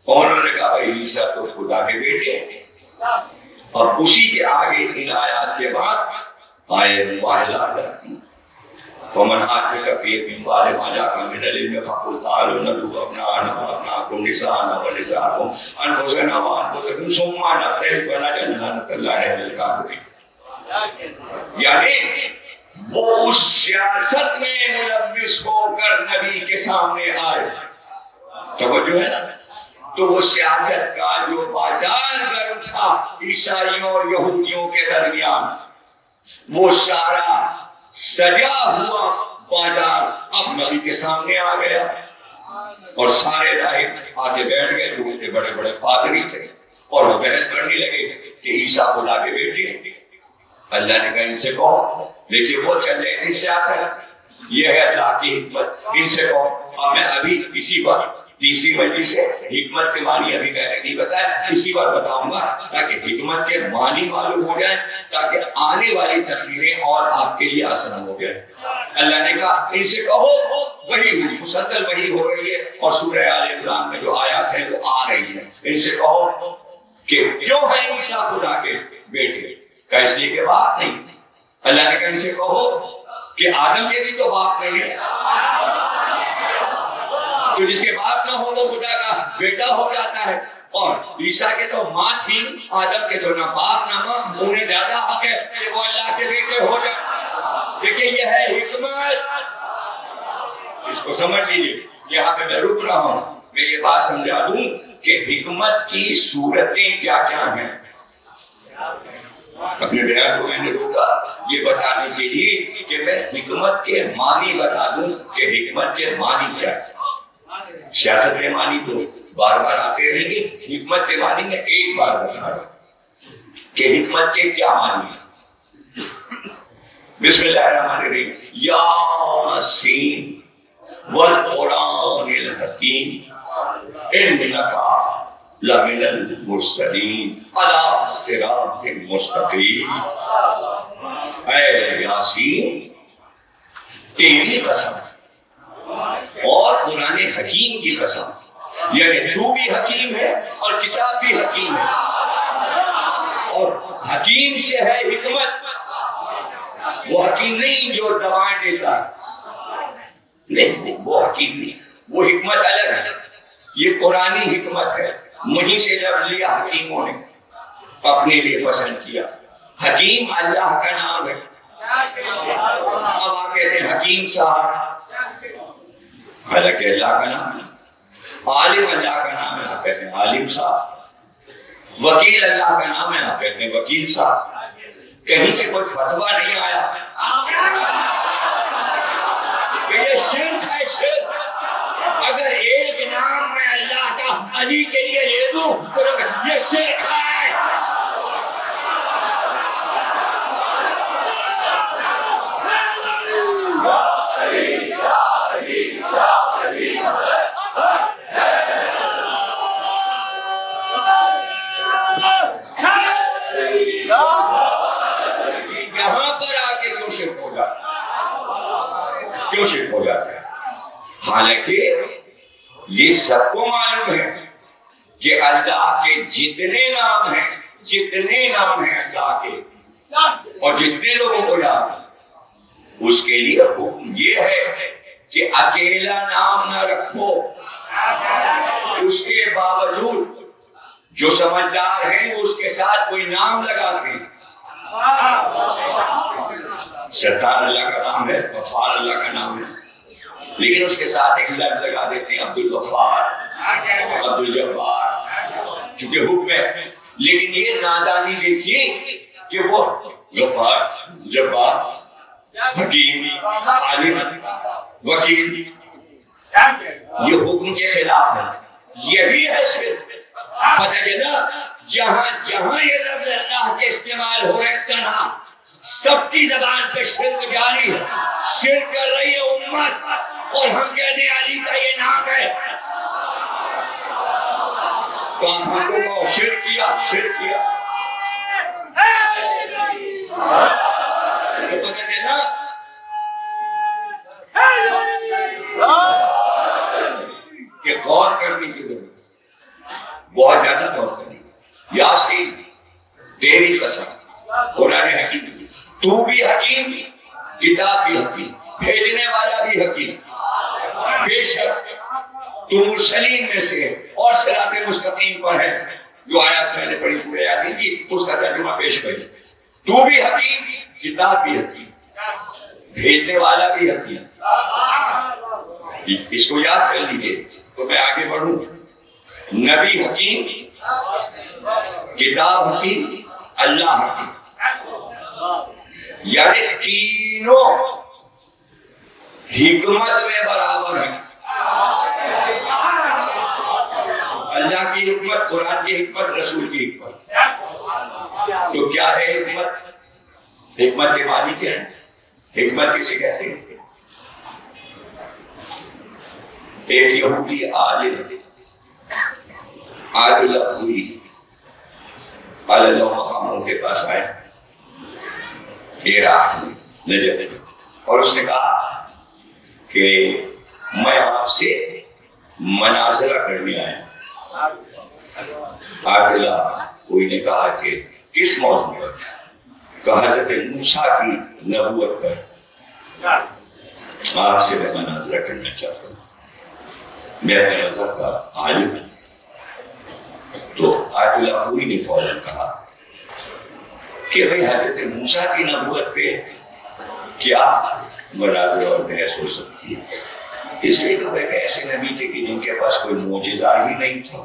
انہوں نے کہا بھائی عیسیٰ تو خدا کے بیٹے ہیں. اور اسی کے آگے ان آیات کے بعد آئے مباہلہ آ جاتی. فمن حاجك فيه من بعد ما جاءك من العلم فقل تعالوا ندعو ابناءنا وابناءكم ونساءنا ونساءكم انفسنا وانفسكم ثم نبتهل فنجعل لعنة الله على الكاذبين. یعنی وہ اس سیاست میں ملوث ہو کر نبی کے سامنے آئے. توجہ ہے نا. تو وہ سیاست کا جو بازار گرم تھا عیسائیوں اور یہودیوں کے درمیان، وہ سارا سجا ہوا بازار اب نبی کے سامنے آ گیا. اور سارے راہب آگے بیٹھ گئے جو ان کے بڑے بڑے پادری تھے اور وہ بحث کرنے لگے کہ عیسیٰ خدا کے بیٹے. اللہ نے کہا ان سے کہو، دیکھیے وہ چل رہی تھی سیاست، یہ ہے اللہ کی حکمت. ان سے کہو. اور میں ابھی اسی بات تیسری مجلس سے حکمت کے معنی ابھی میں نے نہیں بتایا، اسی بار بتاؤں گا تاکہ حکمت کے معنی معلوم ہو جائیں، تاکہ آنے والی تقریریں اور آپ کے لیے آسان ہو جائے. اللہ نے کہا ان سے کہو، وہی ہوئی، مسلسل وہی ہو رہی ہے اور سورہ آل عمران میں جو آیات ہیں وہ آ رہی ہیں. ان سے کہو کہ کیوں ہے عیسیٰ خدا کے بیٹے؟ کہ اس لیے کہ باپ نہیں. اللہ نے کہا ان سے کہو کہ آدم کے بھی تو باپ نہیں ہے، تو جس کے باپ نہ ہو وہ خدا کا بیٹا ہو جاتا ہے. اور عیسیٰ کے تو ماں تھی، آدم کے تو نہ باپ نہ ماں، انہیں زیادہ حق ہے کہ وہ اللہ کے بیٹے ہو جائے. دیکھیے یہ ہے حکمت، اس کو سمجھ لیجیے. یہاں پہ میں رک رہا ہوں، میں یہ بات سمجھا دوں کہ حکمت کی صورتیں کیا کیا ہیں. اپنے بیان کو میں نے روکا یہ بتانے کے لیے کہ میں حکمت کے معنی بتا دوں کہ حکمت کے معنی کیا ہے. سیاست کے معنی تو بار بار آتے رہیں گے، حکمت کے معنی میں ایک بار بتا رہا ہوں کہ حکمت کے کیا معنی ہے. بسم اللہ الرحمن الرحیم. یاسین والقرآن الحکیم انک لمن المرسلین علی صراط مستقیم. اے یاسین تیری قسم اور قرآن حکیم کی قسم، یعنی تو بھی حکیم ہے اور کتاب بھی حکیم ہے. اور حکیم سے ہے حکمت. وہ حکیم نہیں جو دوائیں دیتا ہے، نہیں وہ حکیم نہیں، وہ حکمت الگ ہے. یہ قرآنی حکمت ہے، وہیں سے لفظ لیا حکیموں نے اپنے لیے پسند کیا. حکیم اللہ کا نام ہے. اب آپ کہتے ہیں حکیم صاحب، حالانکہ اللہ کا نام ہے. عالم اللہ کا نام ہے، آپ کہتے ہیں عالم صاحب. وکیل اللہ کا نام ہے، آپ کہتے ہیں وکیل صاحب. کہیں سے کوئی فتویٰ نہیں آیا کہ یہ شرک ہے. شرک اگر ایک نام میں اللہ کا علی کے لیے لے دوں تو یہ شرک ہے. یہاں پر آ کے کیوں شرک ہو جاتا ہے؟ حالانکہ یہ سب کو معلوم ہے کہ اللہ کے جتنے نام ہیں اللہ کے، اور جتنے لوگوں کو یاد ہے اس کے لیے حکم یہ ہے کہ اکیلا نام نہ رکھو. اس کے باوجود جو سمجھدار ہیں وہ اس کے ساتھ کوئی نام لگاتے ہیں. ستار اللہ کا نام ہے، غفار اللہ کا نام ہے، لیکن اس کے ساتھ ایک لفظ لگا دیتے ہیں عبد الغفار، عبد الجبار، چونکہ حکم ہے. لیکن یہ نادانی دیکھیے کہ وہ غفار، جبار، حکیم، عالم، وکیل یہ حکم کے خلاف ہے. یہی ہے صرف پتہ چلا جہاں جہاں یہ لفظ اللہ کے استعمال ہو رہے تنہا سب کی زبان پہ شرک جاری ہے. شرک کر رہی ہے امت اور ہم کہتے ہیں علی کا یہ نام ہے. تو ہم کو شرک کیا تو پتہ چلا کہ غور کرنے کی ضرورت. بہت زیادہ غور کریے. یاسین تیری قسم قرآن حکیم، تو بھی حکیم، کتاب بھی حکیم، بھیجنے والا بھی حکیم. بے شک تو مرسلین میں سے اور صراط مستقیم پر ہے. جو آیات میں نے پڑھی سورہ یاسین کی اس کا ترجمہ پیش کری. تو بھی حکیم، کتاب بھی حکیم، بھیجنے والا بھی حکیم. اس کو یاد کر لیجیے. تو میں آگے بڑھوں. نبی حکیم، کتاب حکیم، اللہ حکیم، یعنی تینوں حکمت میں برابر ہیں. اللہ کی حکمت، قرآن کی حکمت، رسول کی حکمت. تو کیا ہے حکمت؟ حکمت کے معنی کیا ہے؟ حکمت کسے کہتے ہیں؟ ایک یہودی عالم عادل پوری اللہ مقاموں کے پاس آئے عراق میں نجف، اور اس نے کہا کہ میں آپ سے مناظرہ کرنے آیا. عادل پوری نے کہا کہ کس موضوع پر؟ کہا حضرت موسیٰ کی نبوت پر آپ سے میں مناظرہ کرنا چاہتا ہوں. میں اپنے مذہب کا عالم ہوں. تو عادل پوری نے فوراً کہا کہ بھئی حضرت موسیٰ کی نبوت پہ کیا مناظرہ اور بحث ہو سکتی ہے؟ اس لیے کہ وہ ایک ایسے نبی تھے کہ جن کے پاس کوئی معجزہ ہی نہیں تھا.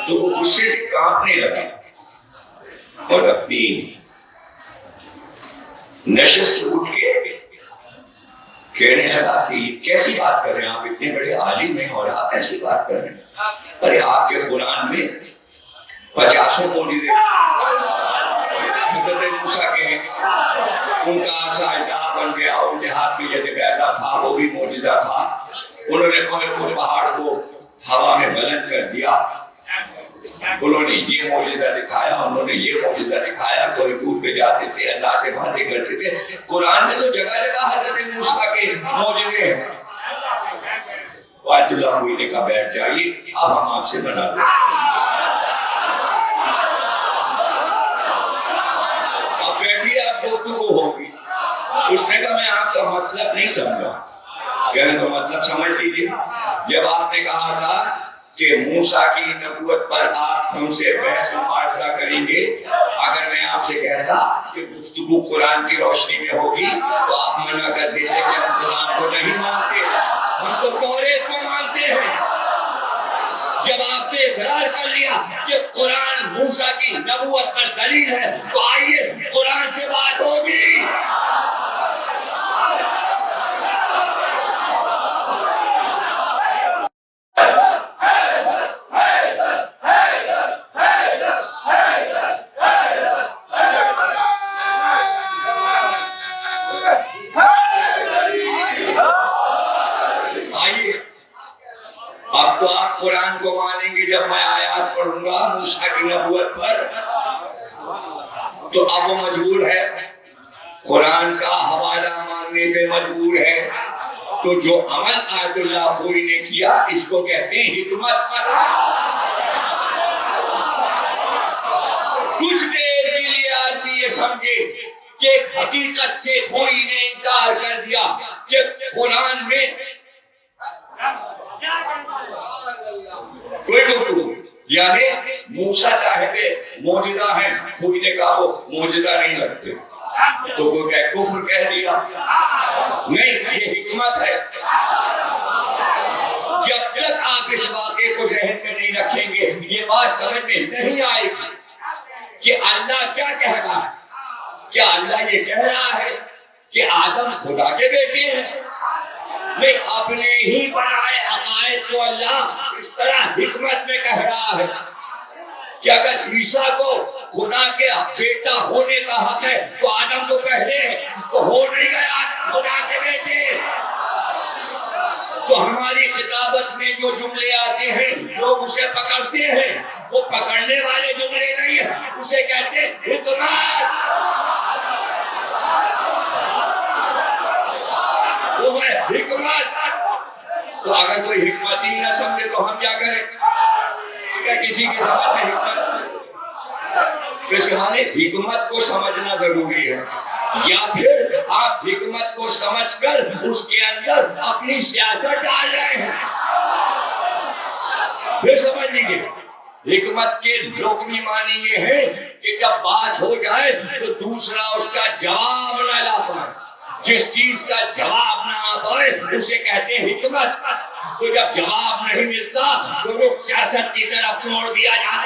تو وہ غصے سے کانپنے لگا اور اپنی نشست سے اٹھ کے کہنے لگا کہ کیسی بات کر رہے ہیں آپ؟ اتنے بڑے عالم ہیں اور آپ ایسی بات کر رہے ہیں. ارے آپ کے قرآن میں 50 معجزے حضرت موسیٰ کے ہیں. ان کا عصا الٹا بن گیا، ان کے ہاتھ میں جیسے بیٹھا تھا وہ بھی معجزہ تھا. انہوں نے کوہ پہاڑ کو ہوا میں بلند کر دیا. انہوں نے یہ معجزہ دکھایا، انہوں نے یہ معجزہ دکھایا. کوئی دور پہ جاتے تھے، اللہ سے باتیں کرتے تھے. قرآن میں تو جگہ جگہ حضرت موسیٰ کے معجزے ہیں. عادل پوری نے کہا بیٹھ جائیے، اب ہم آپ سے مناظرہ. اب بیٹھیے، آپ گفتگو ہوگی. اس نے کہا میں آپ کا مطلب نہیں سمجھا. کہنے تو مطلب سمجھ لیجیے. جب آپ نے کہا تھا کہ موسیٰ کی نبوت پر آپ ہم سے بحث مباحثہ کریں گے، اگر میں آپ سے کہتا کہ گفتگو قرآن کی روشنی میں ہوگی تو آپ منع کر دیتے کہ ہم قرآن کو نہیں مانتے، ہم تو توریت کو مانتے ہیں. جب آپ نے اقرار کر لیا کہ قرآن موسیٰ کی نبوت پر دلیل ہے تو آئیے قرآن سے بات ہوگی. اب تو آپ قرآن کو مانیں گے جب میں آیات پڑھوں گا موسیٰ کی نبوت پر. تو اب وہ مجبور ہے، قرآن کا حوالہ ماننے پہ مجبور ہے. تو جو عمل عادل پوری نے کیا اس کو کہتے ہیں حکمت. کچھ دیر کے لیے آدمی یہ سمجھے کہ حقیقت سے کوئی نے انکار کر دیا کہ قرآن میں کوئی گفتگو، یعنی موسیٰ صاحب معجزہ ہیں. کوئی نے کہا وہ معجزہ نہیں لگتے تو کوئی کہ کفر کہہ دیا. نہیں، یہ حکمت ہے. جب تک آپ اس واقعے کو ذہن میں نہیں رکھیں گے یہ بات سمجھ میں نہیں آئے گی کہ اللہ کیا کہہ رہا ہے. کیا اللہ یہ کہہ رہا ہے کہ آدم خدا کے بیٹے ہیں؟ نہیں، اپنے ہی بنائے عقائد کو اللہ اس طرح حکمت میں کہہ رہا ہے کہ اگر عیسیٰ کو خدا کے بیٹا ہونے کا حق ہے تو آدم تو پہلے ہے، تو ہو نہیں گیا خدا کے بیٹے. تو ہماری کتابت میں جو جملے آتے ہیں لوگ اسے پکڑتے ہیں، وہ پکڑنے والے جملے نہیں ہیں، اسے کہتے ہیں حکمت. وہ ہے حکمت. تو اگر کوئی حکمت ہی نہ سمجھے تو ہم کیا کریں؟ کیا کسی کی سمجھ میں حکمت؟ اس کے معنی حکمت کو سمجھنا ضروری ہے، یا پھر آپ حکمت کو سمجھ کر اس کے اندر اپنی سیاست ڈال رہے ہیں. پھر سمجھ لیجیے حکمت کے لغوی معنی یہ ہے کہ جب بات ہو جائے تو دوسرا اس کا جواب نہ لا پائے. جس چیز کا جواب نہ آ پائے اسے کہتے ہیں حکمت. تو جب جواب نہیں ملتا تو رخ سیاست کی طرف موڑ دیا جاتا